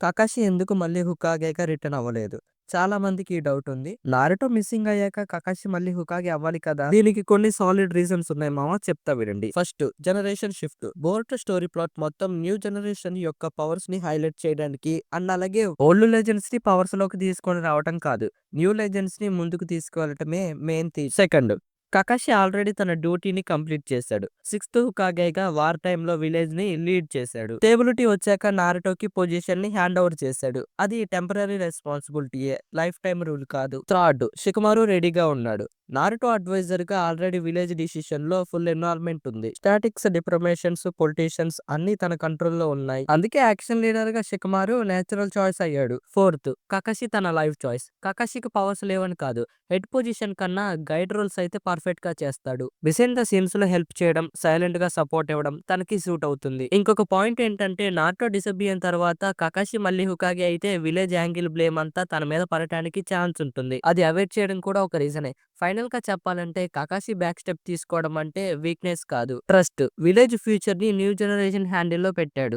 Kakashi ఎందుకు మళ్ళీ హుకాగేగా return అవ్వలేదు? చాలా మందికి ఈ డౌట్ ఉంది. నారుటో మిస్సింగ్ అయ్యాక కకాషి మళ్ళీ హుకాగే అవ్వాలి కదా! దీనికి కొన్ని సాలిడ్ రీజన్స్ ఉన్నాయి మామ, చెప్తా వినండి. First, generation shift. Board story plot మొత్తం న్యూ జనరేషన్ యొక్క పవర్స్ ని హైలైట్ చేయడానికి అండ్ అలాగే ఓల్డ్ లెజెండ్స్ ని పవర్స్ లోకి తీసుకొని రావడం కాదు, న్యూ లెజెండ్స్ ని ముందుకు తీసుకువెళ్ళటమే main theme. Second, Kakashi already తన డ్యూటీని కంప్లీట్ చేశాడు. సిక్స్త్ హుకాగేగా వార్ టైంలో విలేజ్ ని లీడ్ చేశాడు. స్టేబిలిటీ వచ్చాక నారుటోకి పొజిషన్ ని హ్యాండ్ ఓవర్ చేశాడు. అది టెంపరరీ రెస్పాన్సిబిలిటీయే, లైఫ్ టైం రూల్ కాదు. థర్డ్, షికమారు రెడీగా ఉన్నాడు. నారుటో అడ్వైజర్ గా ఆల్రెడీ విలేజ్ డిసిషన్ లో ఫుల్ ఇన్వాల్వ్మెంట్ ఉంది. స్టాటిక్స్, డిప్రమేషన్స్, పొలిటీషియన్స్ అన్ని తన కంట్రోల్లో ఉన్నాయి. అందుకే యాక్షన్ లీడర్ గా షికమారు నేచురల్ చాయిస్ అయ్యాడు. ఫోర్త్, కకాషి తన లైఫ్ చాయిస్. కకాషికి పవర్స్ లేవని కాదు, హెడ్ పొజిషన్ కన్నా గైడ్ రోల్స్ అయితే పర్ఫెక్ట్ గా చేస్తాడు. బిసైండ్ ద సీన్స్ లో హెల్ప్ చేయడం, సైలెంట్ గా సపోర్ట్ ఇవ్వడం తనకి సూట్ అవుతుంది. ఇంకొక పాయింట్ ఏంటంటే, నారుటో డిసపియర్ తర్వాత కకాషి మళ్ళీ హుకాగే అయితే విలేజ్ యాంగిల్ బ్లేమ్ అంతా తన మీద పడటానికి ఛాన్స్ ఉంటుంది. అది అవాయిడ్ చేయడం కూడా ఒక రీజనే. ఫైనల్ గా చెప్పాలంటే, కకాషి బ్యాక్ స్టెప్ తీసుకోవడం అంటే వీక్నెస్ కాదు, ట్రస్ట్. విలేజ్ ఫ్యూచర్ ని న్యూ జనరేషన్ హ్యాండిల్ లో పెట్టాడు.